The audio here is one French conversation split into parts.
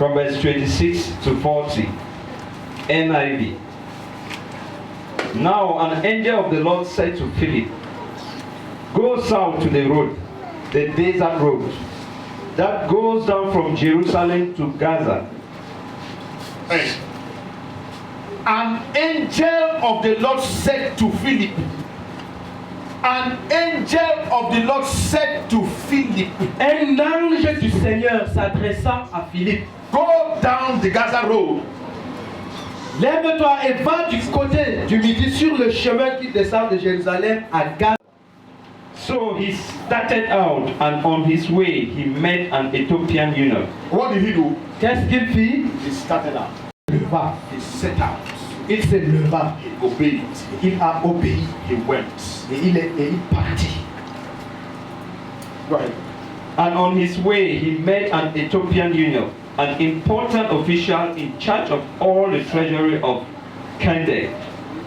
from verse 26 to 40. NIV. Now an angel of the Lord said to Philip, "Go south to the road, the desert road, that goes down from Jerusalem to Gaza." An angel of the Lord said to Philip. An angel of the Lord said to Philip. Un ange du Seigneur s'adressant à Philippe. Go down the Gaza road. Lève-toi et va du côté du midi sur le chemin qui descend de Jérusalem à Gaza. So he started out, and on his way he met an Ethiopian eunuch. What did he do? Qu'est-ce qu'il fit? He started out. Il leva. He set out. Il se leva. He obeyed. Il a obéi. He went. Et il partit. Right. And on his way he met an Ethiopian eunuch, an important official in charge of all the treasury of Kandake.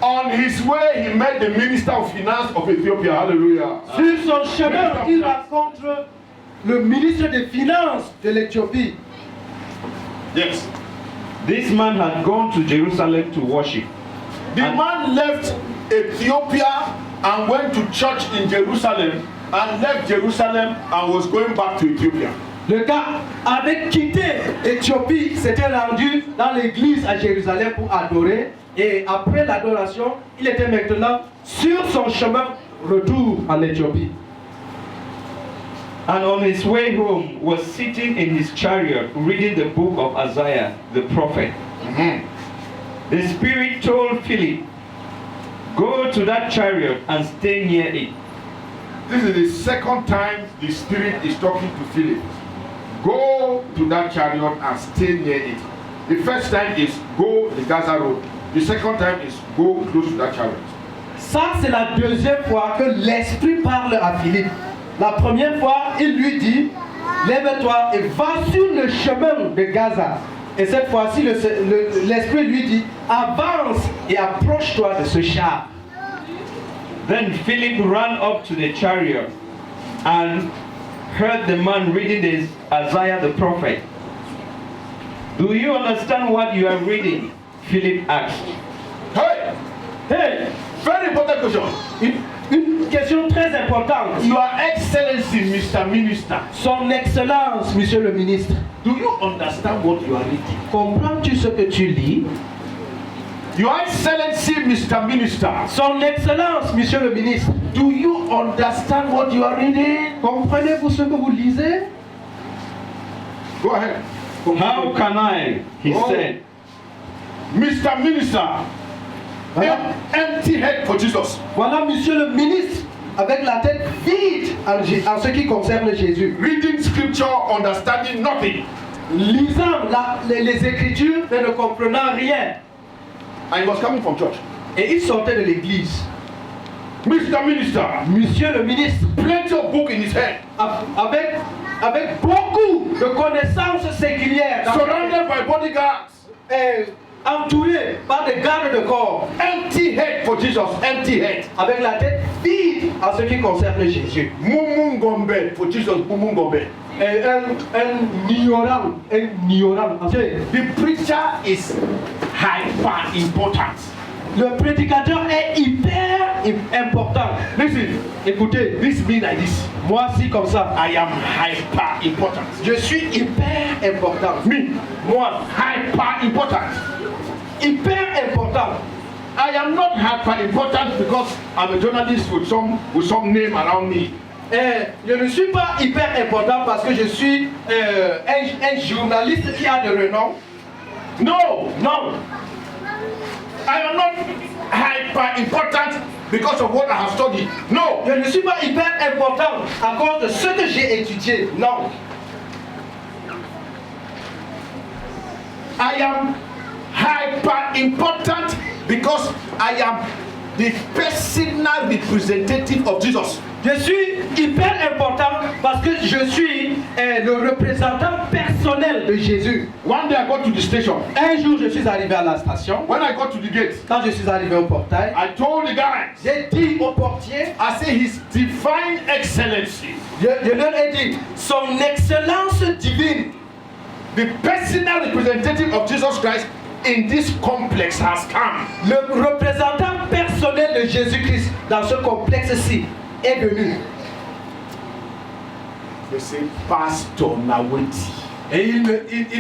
On his way, he met the minister of finance of Ethiopia. Hallelujah. Sur son chemin, il rencontre le ministre des Finances de l'Éthiopie. Yes. This man had gone to Jerusalem to worship. The man left Ethiopia and went to church in Jerusalem and left Jerusalem and was going back to Ethiopia. Le gars avait quitté l'Éthiopie, s'était rendu dans l'église à Jérusalem pour adorer. Et après l'adoration, il était maintenant sur son chemin retour en Éthiopie. And on his way home was sitting in his chariot reading the book of Isaiah the prophet. The Spirit told Philip, "Go to that chariot and stay near it." This is the second time the Spirit is talking to Philip. Go to that chariot and stay near it. The first time is go the Gaza road. The second time is go close to that chariot. Ça, c'est la deuxième fois que l'Esprit parle à Philippe. La première fois, il lui dit, lève-toi et va sur le chemin de Gaza. Et cette fois-ci, l'Esprit lui dit, avance et approche-toi de ce char. Then Philip ran up to the chariot and heard the man reading this Isaiah the prophet. "Do you understand what you are reading?" Philip asked. Hey! Hey! Very important question. Une question très importante. Your Excellency, Mr. Minister. Son Excellence, Monsieur le Ministre. Do you understand what you are reading? Comprends-tu ce que tu lis? Your Excellency, Mr. Minister. Son Excellence, Monsieur le Ministre. Do you understand what you are reading? Comprenez-vous ce que vous lisez? Go ahead. "How can I?" he said. Mr. Minister. Voilà. Empty head for Jesus. Voilà, Monsieur le Ministre, avec la tête vide en ce qui concerne Jésus. Reading scripture, understanding nothing. Lisant les Écritures, mais ne comprenant rien. And he was coming from church. Et il sortait de l'église. Mr. Minister. Monsieur le Ministre, Plenty of book in his head. avec beaucoup de connaissances séculières. Surrounded by bodyguards. Entouré par des gardes de corps. Empty head for Jesus. Empty head. Avec la tête vide en ce qui concerne Jésus. Mumungombe for Jesus. Mumungombe. Un ignorant. The preacher is hyper important. Le prédicateur est hyper important. Listen, écoutez, this mean like this. Moi, si comme ça, I am hyper important. Je suis hyper important. Me, moi, hyper important. Hyper important. I am not hyper important because I'm a journalist with some name around me. Je ne suis pas hyper important parce que je suis un journaliste qui a de renom. No. Non. I am not hyper important because of what I have studied. No. Je ne suis pas hyper important à cause de ce que j'ai étudié. Non. I am hyper important because I am the personal representative of Jesus. Je suis hyper important parce que je suis le représentant personnel de Jésus. One day I got to the station. Un jour, je suis arrivé à la station. When I got to the gate, quand je suis arrivé au portail, I told the guys, j'ai dit au portier, I say His Divine Excellency. Je leur ai dit, son excellence divine. the personal representative of Jesus Christ in this complex has come. Le représentant personnel de Jésus-Christ dans ce complexe-ci est venu. They say, Pastor Naweti. Et il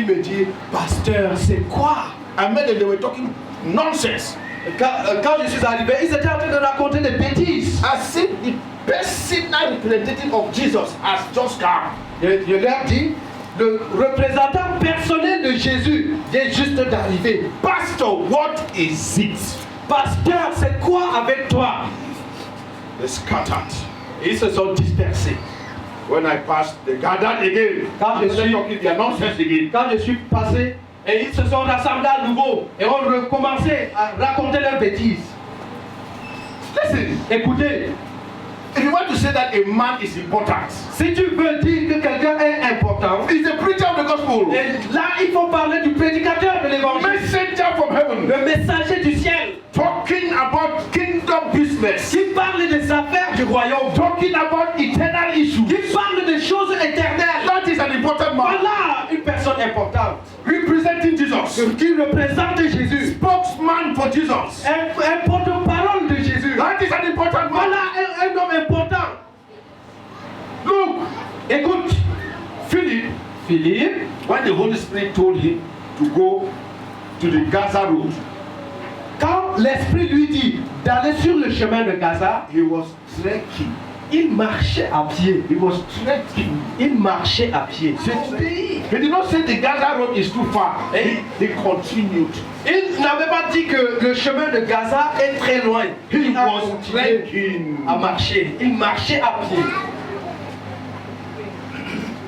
me dit, pasteur, c'est quoi? I met them, they were talking nonsense. Quand je suis arrivé, ils étaient en train de raconter des bêtises. As if the personal representative of Jesus has just come. Je leur dis, le représentant personnel de Jésus vient juste d'arriver. Pastor, what is it? Pasteur, c'est quoi avec toi? They scattered. Et ils se sont dispersés. When I passed, they gathered again. Quand je suis- talking their nonsense again. Quand je suis passé, et ils se sont rassemblés à nouveau et ont recommencé à raconter leurs bêtises. Listen, Écoutez, if you want to say that a man is important, si tu veux dire que quelqu'un est important, he's the preacher of the gospel, et là il faut parler du prédicateur de l'évangile, messenger from heaven, le messager du ciel, talking about kingdom business, qui parle des affaires du royaume, talking about eternal issues. qui parle des choses éternelles. That is an important man. Voilà une personne importante Representing Jesus, qui représente Jésus, spokesman for Jesus. un porte-parole de Jésus. That is an important man. Voilà un homme important. Look, Écoute, Philip, Philippe, when the Holy Spirit told him to go to the Gaza road, quand l'Esprit lui dit d'aller sur le chemin de Gaza, he was trekking. il marchait à pied. He was trekking. Il marchait à pied. He did not say the Gaza road is too far. He continued. Il n'avait pas dit que le chemin de Gaza est très loin. He Il a was continué trekking. à marcher. Il marchait à pied.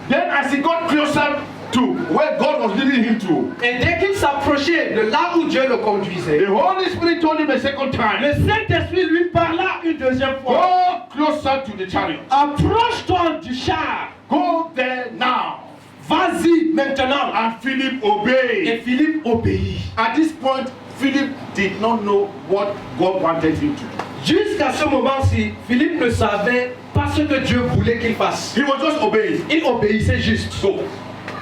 Then as he got closer to where God was leading him to, Et dès qu'il s'approchait de là où Dieu le conduisait, the Holy Spirit told him a second time, le Saint-Esprit lui parla une deuxième fois. go closer to the chariot. Approche-toi du char. Go there now. Vas-y maintenant. And Philip Et obeyed. Philippe obéit. At this point, Philip did not know what God wanted him to do. Jusqu'à ce moment-ci, Philippe ne savait pas ce que Dieu voulait qu'il fasse. He was just obeying. Il obéissait juste. So,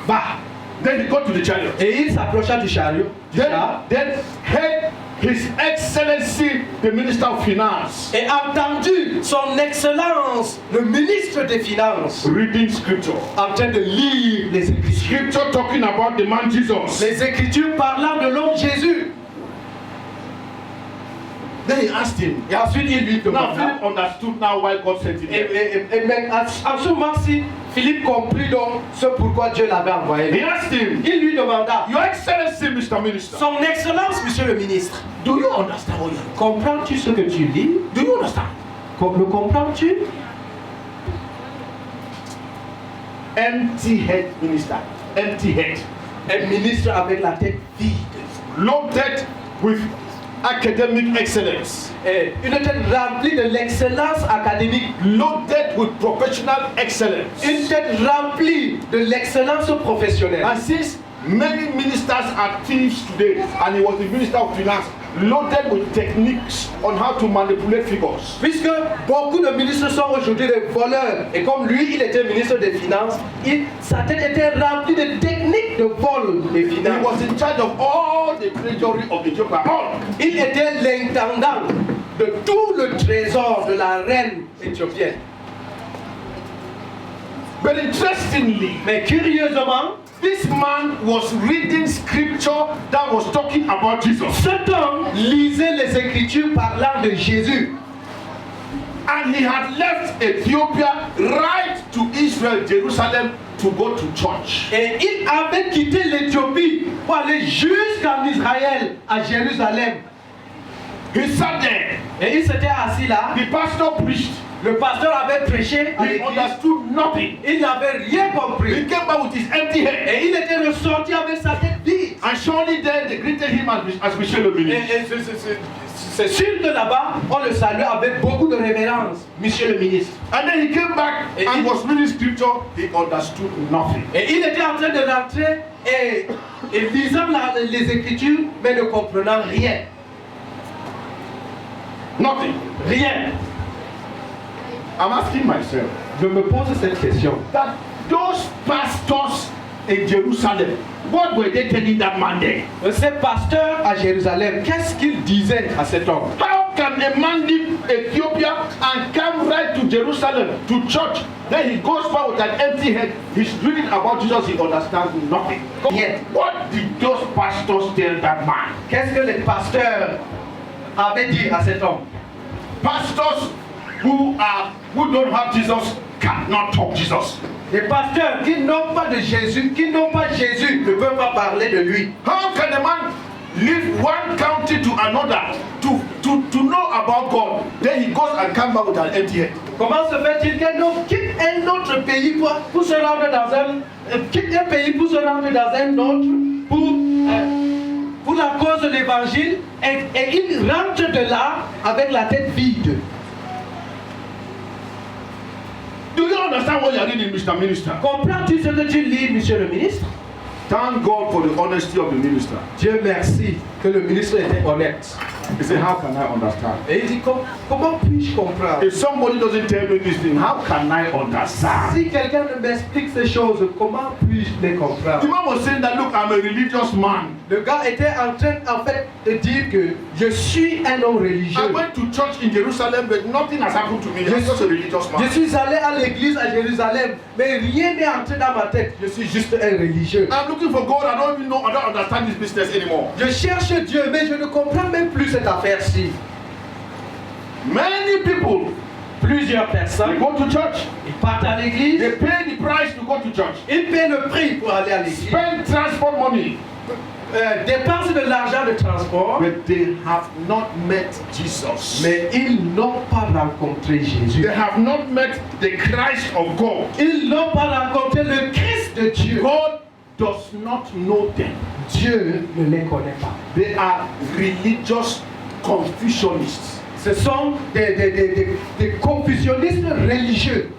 Va. then he got to the chariot. Et il s'approcha du chariot. Du char. Then heard His Excellency, the Minister of Finance, Et entendu son Excellence, le ministre des Finances, reading scripture. en train de lire les Écritures. Scripture talking about the man Jesus. Les Écritures parlant de l'homme Jésus. Then he asked him. Et ensuite il lui Now demanda. Philip understood now why God sent him. Mais en ce moment-ci, Philippe comprit donc ce pourquoi Dieu l'avait He envoyé. asked him, Il lui demanda, Your Excellency, Mr. Minister, Son Excellence, Monsieur le ministre, do you understand what you're comprends-tu ce que tu lis? Do you understand? Le comprends-tu? Empty head minister. Empty head. Un ministre avec la tête vide. Loaded with academic excellence. Une tête remplie de l'excellence académique. Loaded with professional excellence. Une tête remplie de l'excellence professionnelle. And since many ministers are thieves today, and he was the Minister of Finance, loaded with techniques on how to manipulate figures. Puisque beaucoup de ministres sont aujourd'hui des voleurs, et comme lui, il était ministre des Finances, sa tête était remplie de techniques de vol des He finances. was in charge of all the treasury of Ethiopia. All. Il était l'intendant de tout le trésor de la reine éthiopienne. But interestingly, Mais curieusement, this man was reading scripture that was talking about Jesus. cet homme lisait les Écritures parlant de Jésus. And he had left Ethiopia right to Israel, Jerusalem, to go to church. Et il avait quitté l'Éthiopie pour aller jusqu'en Israël, à Jérusalem. He sat there. Et il s'était assis là. The pastor preached. Le pasteur avait prêché à He l'église. understood nothing. Il n'avait rien He compris. came back with his empty head. Et il était ressorti avec sa tête vide. And surely then they greeted him as Michel le ministre. Et c'est sûr que là-bas, on le salue avec beaucoup de révérence, monsieur le ministre. And then he came back and was reading scripture. He understood nothing. Et il était en train de rentrer et lisant les Écritures, mais ne comprenant rien. Nothing. Rien. I'm asking myself Je me pose cette question. that those pastors in Jerusalem what were they telling that man there? Ces pasteurs à Jérusalem, qu'est-ce qu'ils disaient à cet homme? How can a man leave Ethiopia and come right to Jerusalem to church? Then he goes back with an empty head. He's reading about Jesus, he understands nothing. Yet, What did those pastors tell that man? qu'est-ce que les pasteurs avaient dit à cet homme? Pastors who don't have Jesus cannot talk Jesus. Les pasteurs qui n'ont pas de Jésus, qui n'ont pas Jésus, ne peuvent pas parler de lui. How can a man leave one county to another to know about God? Then he goes and comes back with an empty head. Comment se fait-il qu'un homme quitte un autre pays pour se rendre dans un pays pour se rendre dans un autre pour la cause de l'évangile et il rentre de là avec la tête vide? Do you understand what you are reading, Mr. Minister? Comprends-tu ce que tu lis, monsieur le ministre? Thank God for the honesty of the minister. Dieu merci que le ministre était honnête. He said, how can I understand? Et il dit, comment puis-je comprendre? If somebody doesn't tell me this thing, how can I understand? Si quelqu'un ne m'explique ces choses, comment puis-je les The comprendre? man was saying that, look, I'm a religious man. Le gars était en train, en fait, de dire que je suis un homme religieux. I went to church in Jerusalem, but nothing has happened to me. I'm just a religious Je man. suis allé à l'église à Jérusalem, mais rien n'est entré dans ma tête. Je suis juste un religieux. I'm looking for God. I don't even know. I don't understand this business anymore. Je cherche Dieu, mais je ne comprends même plus cette affaire-ci. Many people, Plusieurs they personnes, go to church. ils partent à l'église, They pay the price to go to church. ils paient le prix pour aller à l'église, Spend transport money. dépensent de l'argent de transport, But they have not met Jesus. mais ils n'ont pas rencontré Jésus. They have not met the Christ of God. Ils n'ont pas rencontré le Christ de Dieu. God does not know them. Dieu ne les connaît pas. They are religious confucianists. Ce sont des confusionnistes religieux.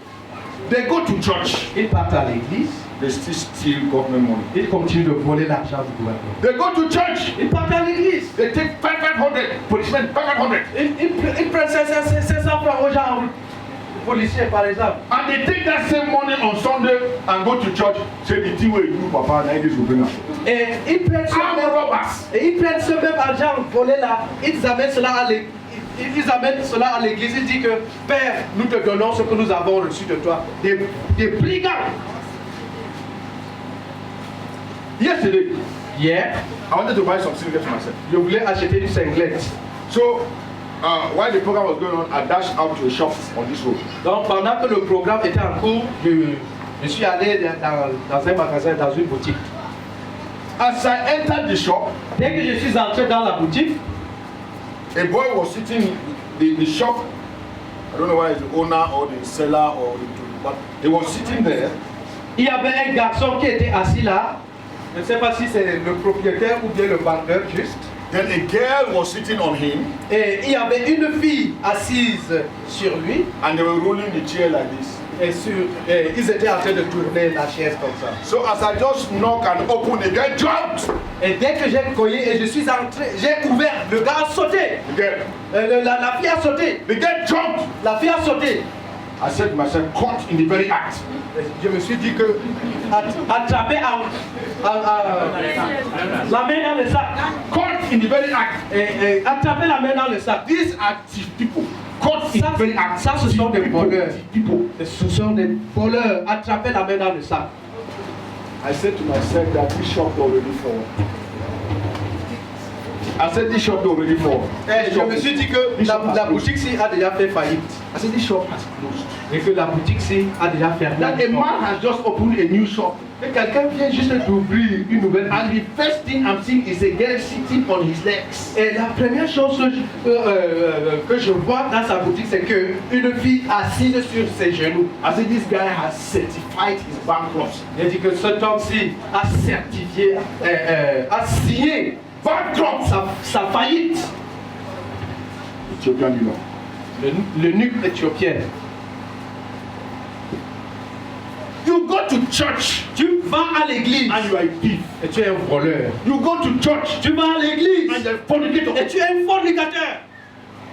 They go to church. Ils partent à l'église, They still steal government money. ils continuent de voler l'argent du gouvernement. They go to church. Ils partent à l'église, They take 500 policemen, 500. ils prennent 500 francs aux gens, aux policiers par exemple. And they take that same money on Sunday and go to church. Say the thing where you papa, now this will bring up. Et ils prennent ce même argent volé là, ils amènent cela à l'église. Ils amènent cela à l'église, ils disent que Père, nous te donnons ce que nous avons reçu de toi. Des brigands. Yesterday, Hier, I wanted to buy some cigarettes myself. je voulais acheter du singlet. So, while the program was going on, I dashed out to a shop on this road. Donc pendant que le programme était en cours, je suis allé dans un magasin, dans une boutique. As I entered the shop, Dès que je suis entré dans la boutique, a boy was sitting in the shop. I don't know whether it's the owner or the seller or but he was sitting there. il y avait un garçon qui était assis là. Je ne sais pas si c'est le propriétaire ou bien le vendeur juste. Then a girl was sitting on him, Et il y avait une fille assise sur lui. and they were rolling the chair like this. Et ils étaient en train de tourner la chaise comme ça. So as I just knock and open, the guy jumped. Et dès que j'ai cogné et je suis entré, j'ai ouvert, le gars a sauté. The girl, La fille a sauté. the guy jumped. La fille a sauté. I said to myself, caught in the very act. Je me suis dit que attraper la main dans le sac. Caught in the very act. Et attraper la main dans le sac. These are thief people. Caught in the very act. Ça, ce sont des voleurs. Thief people. Ce sont des voleurs. Attraper la main dans le sac. I said to myself that this shop already for. I said this shop already for. Et je me suis dit que la boutique-ci a déjà fait faillite. I said this shop has closed. Et que la boutique-ci a déjà fermé. That a man has just opened a new shop. Et quelqu'un vient juste d'ouvrir une nouvelle. And the first thing I'm seeing is a girl sitting on his legs. Et la première chose que je vois dans sa boutique, c'est qu'une fille assise sur ses genoux. I said this guy has certified his bankruptcy. Il dit que cet homme-ci a certifié, a signé Bankrupt. sa faillite. Ethiopian dealer. L'eunuque éthiopien. You go to church Tu vas à l'église and you are a thief. et tu es un voleur. You go to church Tu vas à l'église and you are a fornicator. et tu es un fornicateur.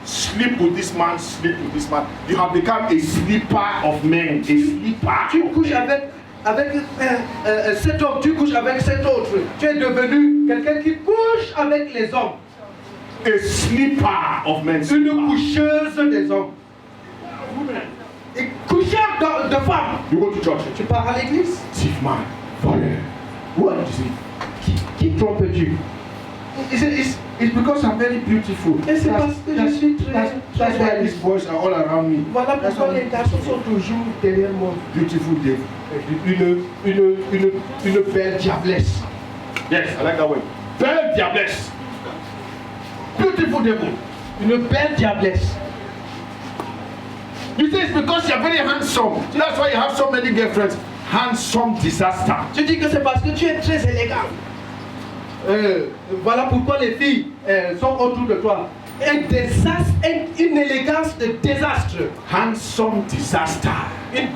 Sleep with this man, sleep with this man. You have become a sleeper of men. A sleeper. Tu of couches men. avec avec cet homme, tu couches avec cet autre. Tu es devenu quelqu'un qui couche avec les hommes. A sleeper of men. Une coucheuse des hommes. Et coucheur de femmes. You go to church. Tu pars à l'église. Thief man. Voyeur. Who are you deceiving? Qui trompes-tu? It's because I'm very beautiful. Et c'est parce que je suis très That's why these boys are all around me. Voilà pourquoi les garçons sont toujours derrière moi. Beautiful day. Une belle diablesse. Yes, I like that word. Belle diablesse. Beautiful devil. Une belle diablesse. You say it's because you're very handsome. That's why you have so many girlfriends. Handsome disaster. Tu dis que c'est parce que tu es très élégant. Voilà pourquoi les filles sont autour de toi. Un désastre, une élégance de désastre. Handsome disaster. Une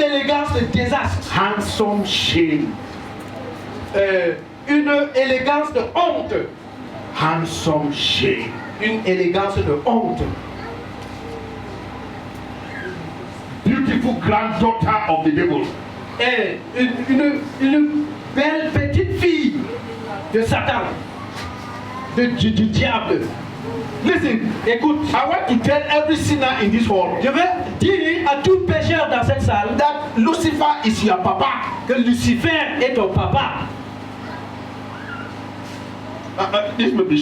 élégance de désastre. Handsome shame. Une élégance de honte. Handsome shame. Une élégance de honte. Beautiful granddaughter of the devil. Et une belle petite fille de Satan, du diable. Listen, Écoute, I want to tell every sinner in this hall je vais dire à tout pécheur dans cette salle that Lucifer is your papa. que Lucifer est ton papa. This may be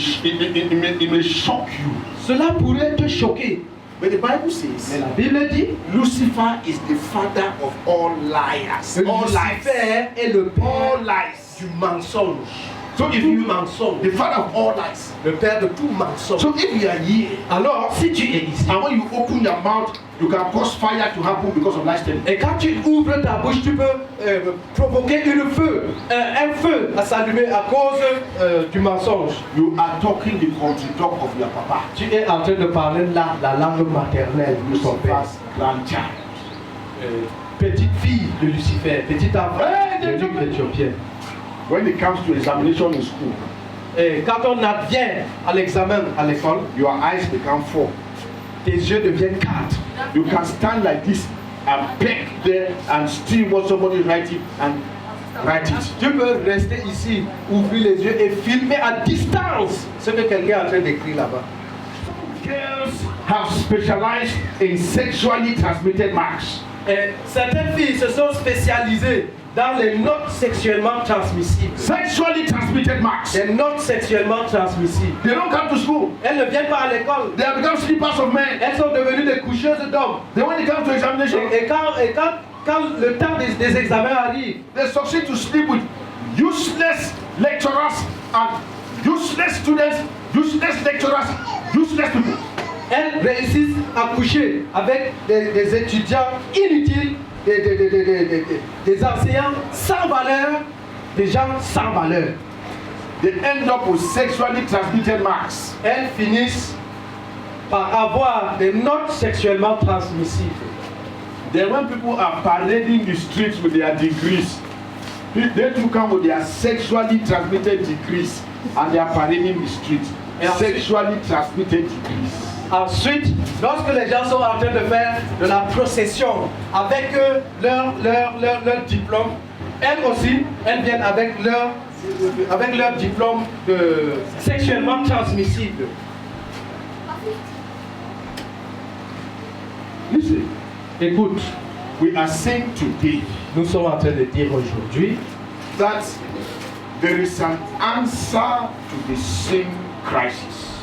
it may shock you. Cela pourrait te choquer. But the Bible Mais says la Bible dit Lucifer is the father of all liars. que All lies. Lucifer est le All père lies. du mensonge. So if Tout you mensonge. the father of all lies. Le père de tout mensonge. So if you are here Alors, si tu es ici, and when you open your mouth, you can cause fire to happen because of lies telling. et quand tu ouvres ta bouche, tu peux provoquer un feu à s'allumer à cause du mensonge. You are talking the country talk of your papa. Tu es en train de parler la langue maternelle de son père. Lucifer's grandchild. Petite fille de Lucifer, petit enfant Hey, de l'Éthiopien. When it comes to examination in school, Et quand on advient à l'examen à l'école, your eyes become four. tes yeux deviennent 4. You can stand like this and peek there and steal what somebody writing and write it. Tu peux rester ici, ouvrir les yeux et filmer à distance ce que quelqu'un est en train d'écrire là-bas. Girls have specialized in sexually transmitted marks. Et certaines filles se sont spécialisées dans les notes sexuellement transmissibles. Sexually transmitted marks. Les notes sexuellement transmissibles. They don't come to school. Elles ne viennent pas à l'école. They have become sleepers of men. Elles sont devenues des coucheuses d'hommes. Then when it comes to examination, Et quand le temps des examens arrive, they succeed to sleep with useless lecturers and useless students, useless lecturers, useless people. elles réussissent à coucher avec des étudiants inutiles, des enseignants sans valeur, des gens sans valeur. They end up with sexually transmitted marks. Elles finissent par avoir des notes sexuellement transmissibles. Then when people are parading the streets with their degrees, they too come with their sexually transmitted degrees and they are parading the streets. Sexually transmitted degrees. Ensuite, lorsque les gens sont en train de faire de la procession avec leur diplôme, elles aussi, elles viennent avec leur diplôme sexuellement transmissible. Listen, Écoute, we are saying today nous sommes en train de dire aujourd'hui that there is an answer to the sin crisis.